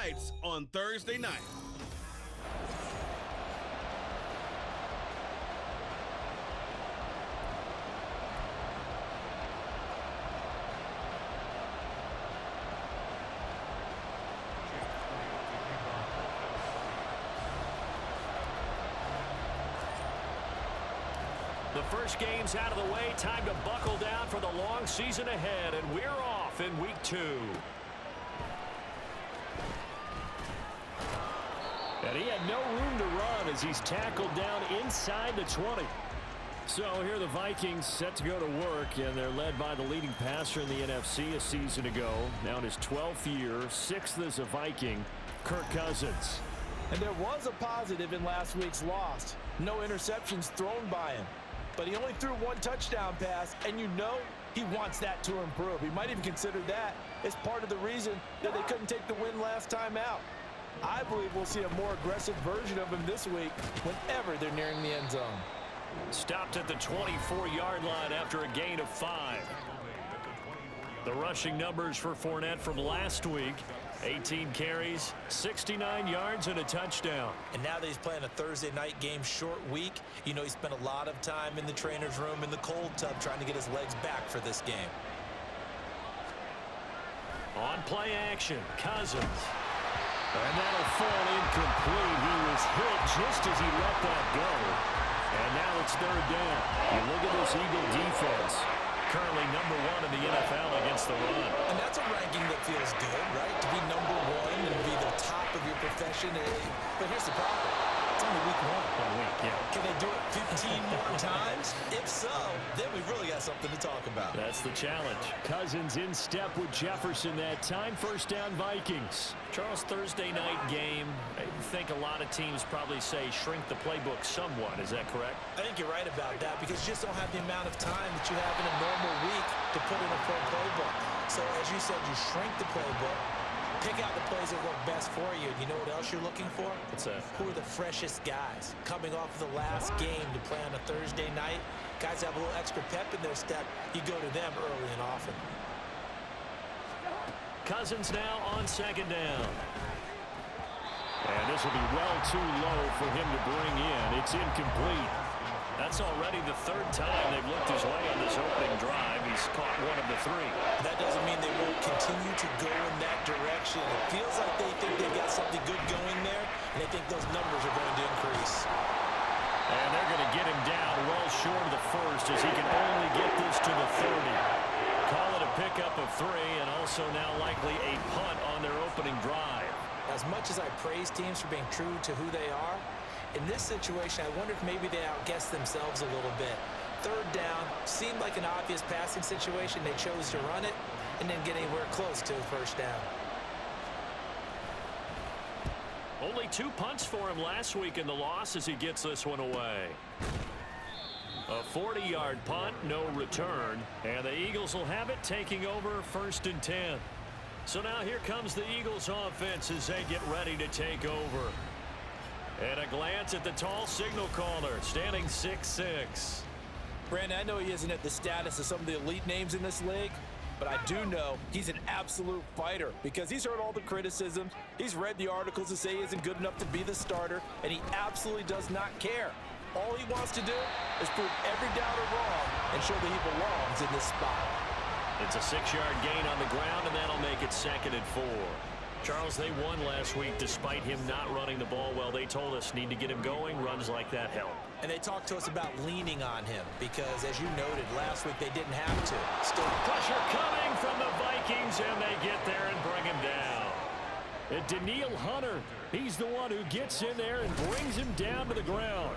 Lights on Thursday night. The first game's out of the way. Time to buckle down for the long season ahead, and we're off in week 2. And he had no room to run as he's tackled down inside the 20. So here are the Vikings set to go to work, and they're led by the leading passer in the NFC a season ago. Now in his 12th year, 6th as a Viking, Kirk Cousins. And there was a positive in last week's loss. No interceptions thrown by him. But he only threw 1 touchdown pass, and you know he wants that to improve. He might even consider that as part of the reason that they couldn't take the win last time out. I believe we'll see a more aggressive version of him this week whenever they're nearing the end zone. Stopped at the 24-yard line after a gain of 5. The rushing numbers for Fournette from last week: 18 carries, 69 yards, and a touchdown. And now that he's playing a Thursday night game short week, you know he spent a lot of time in the trainer's room in the cold tub trying to get his legs back for this game. On play action, Cousins. And that'll fall incomplete. He was hit just as he let that go. And now it's 3rd down. You look at this Eagle defense. Currently number 1 in the NFL against the run. And that's a ranking that feels good, right? To be number 1 and be the top of your profession. But here's the problem. It's only week 1. 1 week, yeah. Can they do it 15 more times? If so, then we've really got something to talk about. That's the challenge. Cousins in step with Jefferson that time. 1st down Vikings. Charles, Thursday night game. I think a lot of teams probably say shrink the playbook somewhat. Is that correct? I think you're right about that because you just don't have the amount of time that you have in a normal week to put in a full playbook. So as you said, you shrink the playbook, pick out the plays that work best for you. And you know what else you're looking for? What's that? Who are the freshest guys coming off of the last game to play on a Thursday night? Guys have a little extra pep in their step. You go to them early and often. Cousins now on 2nd down. And this will be well too low for him to bring in. It's incomplete. That's already the 3rd time they've looked his way on this opening drive. He's caught 1 of the 3. That doesn't mean they won't continue to go in that direction. It feels like they think they've got something good going there, and they think those numbers are going to increase. And they're going to get him down well short of the 1st as he can only get this to the 30. Call it a pickup of 3, and also now likely a punt on their opening drive. As much as I praise teams for being true to who they are, in this situation, I wonder if maybe they outguessed themselves a little bit. 3rd down seemed like an obvious passing situation. They chose to run it and didn't get anywhere close to the 1st down. Only 2 punts for him last week in the loss as he gets this one away. A 40-yard punt, no return, and the Eagles will have it taking over 1st and 10. So now here comes the Eagles offense as they get ready to take over. And a glance at the tall signal caller, standing 6'6". Brandon, I know he isn't at the status of some of the elite names in this league, but I do know he's an absolute fighter because he's heard all the criticisms. He's read the articles that say he isn't good enough to be the starter, and he absolutely does not care. All he wants to do is prove every doubter wrong and show that he belongs in this spot. It's a 6-yard gain on the ground, and that'll make it 2nd and 4. Charles, they won last week despite him not running the ball well. They told us need to get him going. Runs like that help. And they talked to us about leaning on him because, as you noted, last week they didn't have to. Still pressure coming from the Vikings, and they get there and bring him down. And Danielle Hunter, he's the one who gets in there and brings him down to the ground.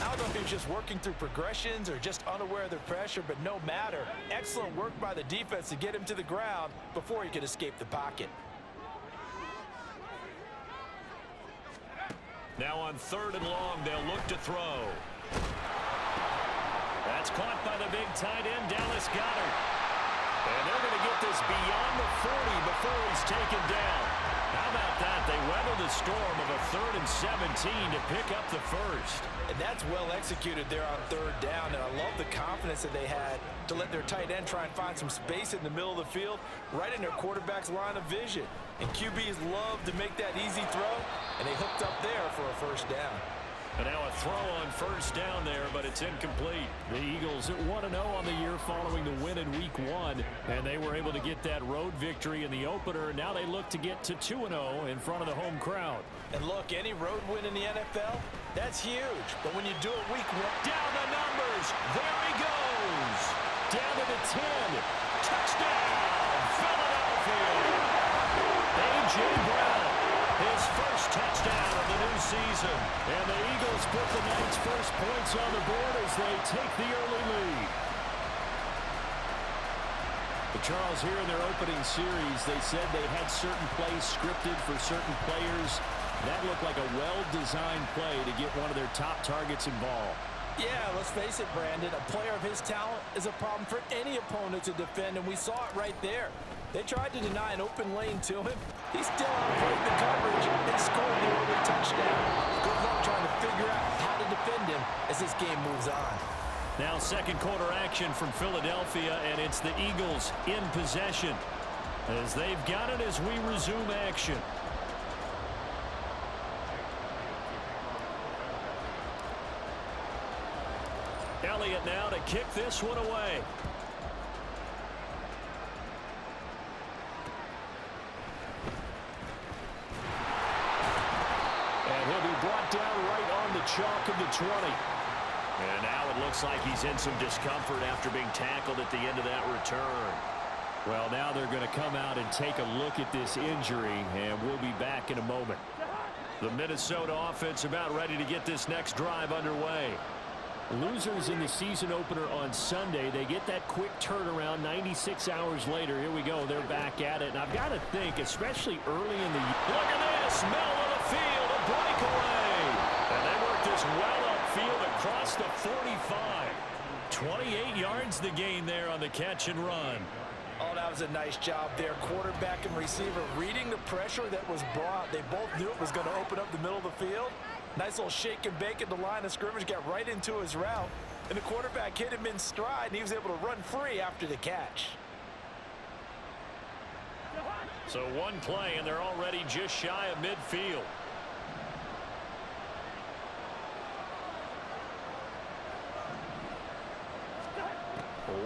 I don't know if he was just working through progressions or just unaware of the pressure, but no matter. Excellent work by the defense to get him to the ground before he could escape the pocket. Now on 3rd and long, they'll look to throw. That's caught by the big tight end, Dallas Goedert. And they're going to get this beyond the 40 before he's taken down. How about that? They weather the the storm of a 3rd and 17 to pick up the first. And that's well executed there on 3rd down, and I love the confidence that they had to let their tight end try and find some space in the middle of the field, right in their quarterback's line of vision. And QBs love to make that easy throw, and they hooked up there for a 1st down. And now a throw on 1st down there, but it's incomplete. The Eagles at 1-0 on the year following the win in Week 1, and they were able to get that road victory in the opener. Now they look to get to 2-0 in front of the home crowd. And look, any road win in the NFL, that's huge. But when you do it Week 1, down the numbers, there he goes. Down to the 10. Touchdown, Philadelphia. A.J. Brown, his first touchdown of the new season. And the Eagles put the night's first points on the board as they take the early lead. But Charles, here in their opening series, they said they had certain plays scripted for certain players. That looked like a well-designed play to get one of their top targets involved. Yeah, let's face it, Brandon. A player of his talent is a problem for any opponent to defend, and we saw it right there. They tried to deny an open lane to him. He still outplayed the coverage and scored the early touchdown. Good luck trying to figure out how to defend him as this game moves on. Now second quarter action from Philadelphia, and it's the Eagles in possession as they've got it as we resume action. Elliott now to kick this one away. And he'll be brought down right on the chalk of the 20. And now it looks like he's in some discomfort after being tackled at the end of that return. Well, now they're going to come out and take a look at this injury, and we'll be back in a moment. The Minnesota offense about ready to get this next drive underway. Losers in the season opener on Sunday, they get that quick turnaround 96 hours later. Here we go. They're back at it. And I've got to think, especially early in the year. Look at this. Middle of the field. A breakaway. And they work this well upfield across the 45. 28 yards the gain there on the catch and run. Oh, that was a nice job there. Quarterback and receiver reading the pressure that was brought. They both knew it was going to open up the middle of the field. Nice little shake and bake at the line of scrimmage, got right into his route. And the quarterback hit him in stride, and he was able to run free after the catch. So one play, and they're already just shy of midfield.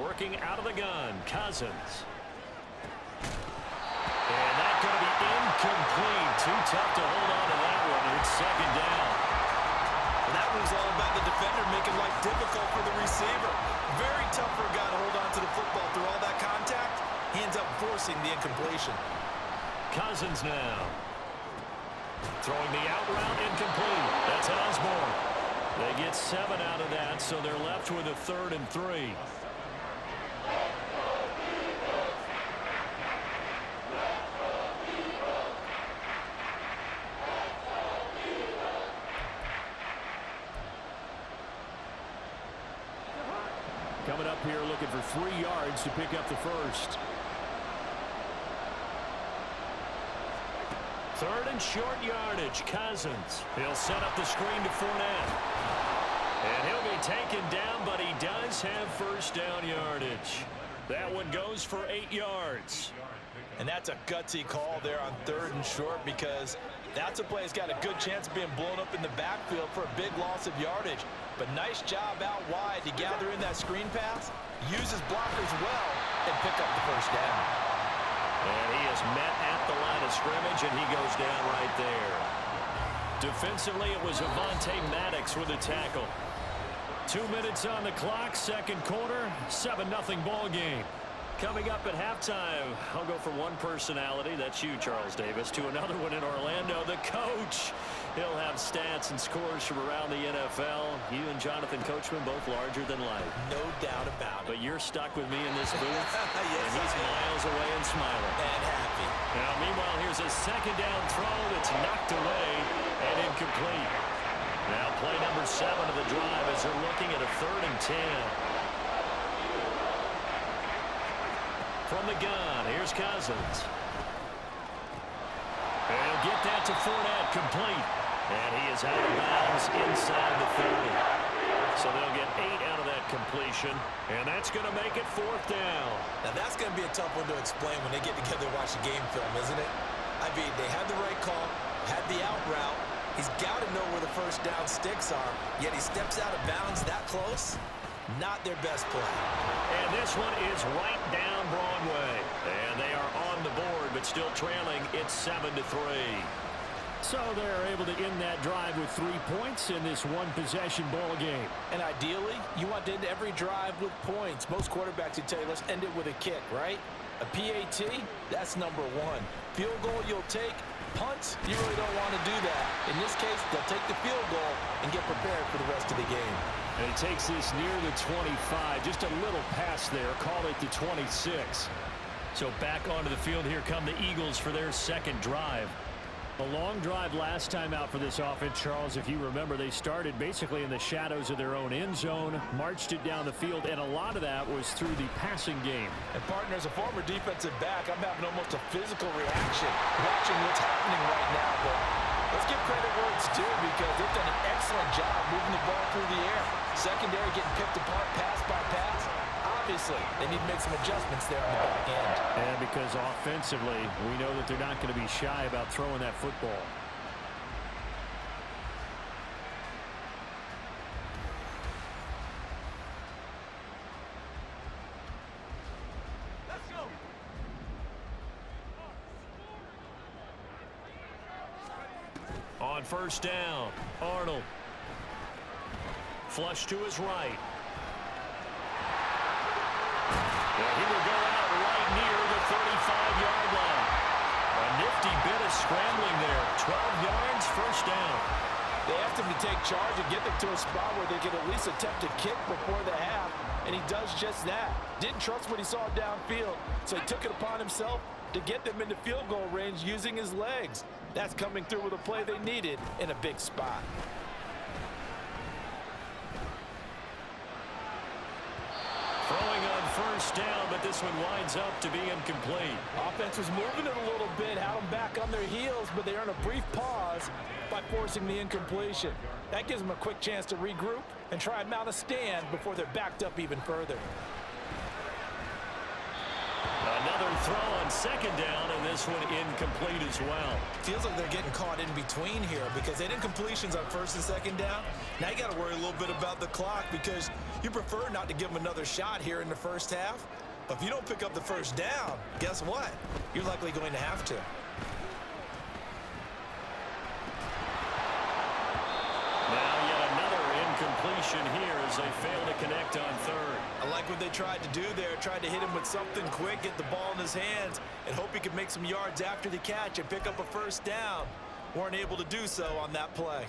Working out of the gun, Cousins. And that's going to be incomplete. Too tough to hold on to that one. It's second down. And that was all about the defender making life difficult for the receiver. Very tough for a guy to hold on to the football through all that contact. He ends up forcing the incompletion. Cousins now. Throwing the out route incomplete. That's Osborne. They get 7 out of that, so they're left with a 3rd and 3. Coming up here looking for 3 yards to pick up the first. 3rd and short yardage. Cousins. He'll set up the screen to Fournette. And he'll be taken down, but he does have first down yardage. That one goes for 8 yards. And that's a gutsy call there on 3rd and short, because that's a play that's got a good chance of being blown up in the backfield for a big loss of yardage. But nice job out wide to gather in that screen pass, use his blockers well, and pick up the first down. And he is met at the line of scrimmage, and he goes down right there. Defensively, it was Avonte Maddox with a tackle. 2 minutes on the clock, second quarter, 7-0 ball game. Coming up at halftime, I'll go from one personality, that's you, Charles Davis, to another one in Orlando, the coach. He'll have stats and scores from around the NFL. You and Jonathan Coachman both larger than life. No doubt about it. But you're stuck with me in this booth, yes, and he's miles away and smiling. And happy. Now, meanwhile, here's a second down throw that's knocked away and incomplete. Now, play number 7 of the drive as they're looking at a 3rd and 10. From the gun, here's Cousins. They'll get that to Fournette, complete. And he is out of bounds inside the 30. So they'll get 8 out of that completion, and that's going to make it 4th down. Now that's going to be a tough one to explain when they get together and watch the game film, isn't it? I mean, they had the right call, had the out route. He's got to know where the first down sticks are, yet he steps out of bounds that close. Not their best play. And this one is right down Broadway. And they are on the board, but still trailing. It's 7-3. So they're able to end that drive with 3 points in this one-possession ball game. And ideally, you want to end every drive with points. Most quarterbacks would tell you, let's end it with a kick, right? A PAT, that's number 1. Field goal you'll take. Punts, you really don't want to do that. In this case, they'll take the field goal and get prepared for the rest of the game. And he takes this near the 25. Just a little pass there. Call it the 26. So back onto the field, here come the Eagles for their second drive. A long drive last time out for this offense, Charles. If you remember, they started basically in the shadows of their own end zone, marched it down the field, and a lot of that was through the passing game. And, partner, as a former defensive back, I'm having almost a physical reaction watching what's happening right now. But let's give credit where it's due because they've done an excellent job moving the ball through the air. Secondary getting picked apart pass by pass. Obviously, they need to make some adjustments there on the back end. And because offensively, we know that they're not going to be shy about throwing that football. Let's go. On first down, Arnold. Flush to his right. Well, he will go out right near the 35-yard line. A nifty bit of scrambling there. 12 yards, first down. They asked him to take charge and get them to a spot where they could at least attempt a kick before the half, and he does just that. Didn't trust what he saw downfield, so he took it upon himself to get them into field goal range using his legs. That's coming through with a play they needed in a big spot. Throwing on first down, but this one winds up to be incomplete. Offense was moving it a little bit, had them back on their heels, but they earn a brief pause by forcing the incompletion. That gives them a quick chance to regroup and try and mount a stand before they're backed up even further. Another throw on second down, and this one incomplete as well. Feels like they're getting caught in between here because they did incompletions on first and second down. Now you got to worry a little bit about the clock because you prefer not to give them another shot here in the first half. But if you don't pick up the first down, guess what? You're likely going to have to. Now yet another incompletion here as they fail to connect on third. I like what they tried to do there. Tried to hit him with something quick, get the ball in his hands, and hope he could make some yards after the catch and pick up a first down. Weren't able to do so on that play.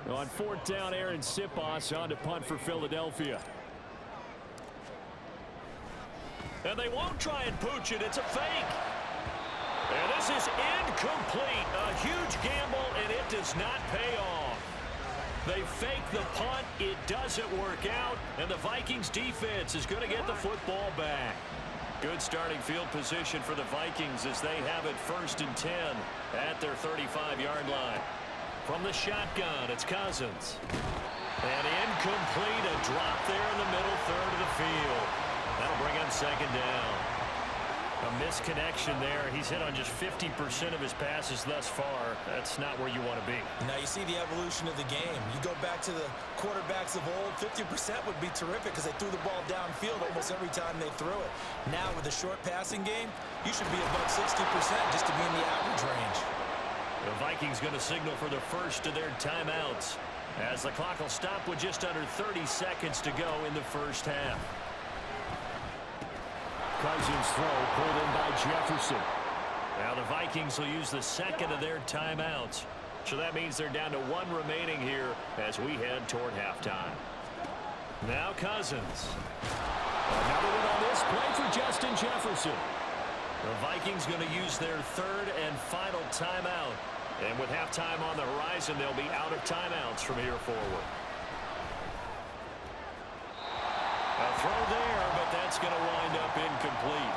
On fourth down, Aaron Sipos on to punt for Philadelphia. And they won't try and pooch it. It's a fake. And this is incomplete. A huge gamble, and it does not pay off. They fake the punt. It doesn't work out, and the Vikings defense is going to get the football back. Good starting field position for the Vikings as they have it 1st and 10 at their 35-yard line. From the shotgun, it's Cousins. And incomplete, a drop there in the middle third of the field. That'll bring him second down. A misconnection there. He's hit on just 50% of his passes thus far. That's not where you want to be. Now you see the evolution of the game. You go back to the quarterbacks of old, 50% would be terrific because they threw the ball downfield almost every time they threw it. Now with the short passing game, you should be above 60% just to be in the average range. The Vikings going to signal for the first of their timeouts as the clock will stop with just under 30 seconds to go in the first half. Cousins throw pulled in by Jefferson. Now the Vikings will use the second of their timeouts. So that means they're down to one remaining here as we head toward halftime. Now Cousins. Another one on this play for Justin Jefferson. The Vikings going to use their third and final timeout. And with halftime on the horizon, they'll be out of timeouts from here forward. A throw there, but that's going to wind up incomplete.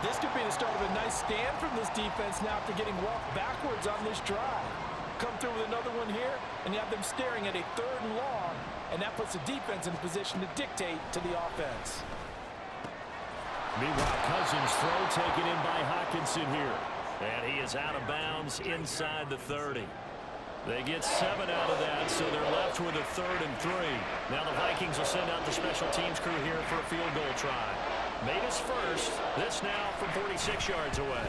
This could be the start of a nice stand from this defense now after getting walked backwards on this drive. Come through with another one here, and you have them staring at a 3rd and long, and that puts the defense in a position to dictate to the offense. Meanwhile, Cousins' throw taken in by Hockenson here. And he is out of bounds inside the 30. They get 7 out of that, so they're left with a 3rd and 3. Now the Vikings will send out the special teams crew here for a field goal try. Made us first. This now from 46 yards away.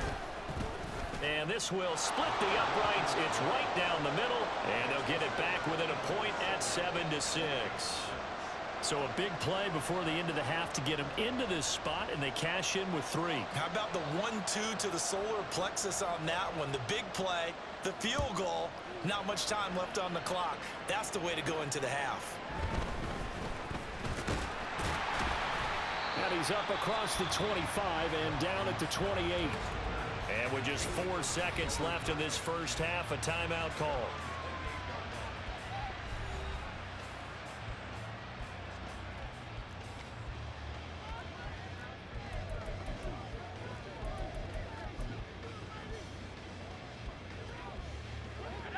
And this will split the uprights. It's right down the middle, and they'll get it back within a point at 7-6. So a big play before the end of the half to get them into this spot, and they cash in with 3. How about the 1-2 to the solar plexus on that one? The big play, the field goal, not much time left on the clock. That's the way to go into the half. And he's up across the 25 and down at the 28. And with just 4 seconds left in this first half, a timeout call.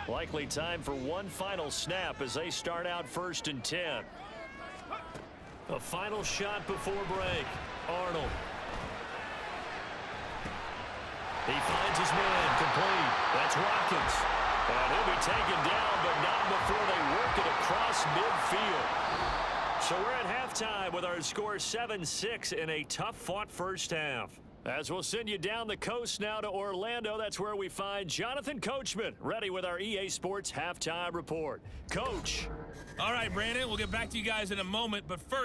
Likely time for one final snap as they start out 1st and 10. A final shot before break. Arnold. He finds his man complete. That's Watkins. And he'll be taken down, but not before they work it across midfield. So we're at halftime with our score 7-6 in a tough-fought first half. As we'll send you down the coast now to Orlando, that's where we find Jonathan Coachman, ready with our EA Sports Halftime Report. Coach. All right, Brandon, we'll get back to you guys in a moment, but first,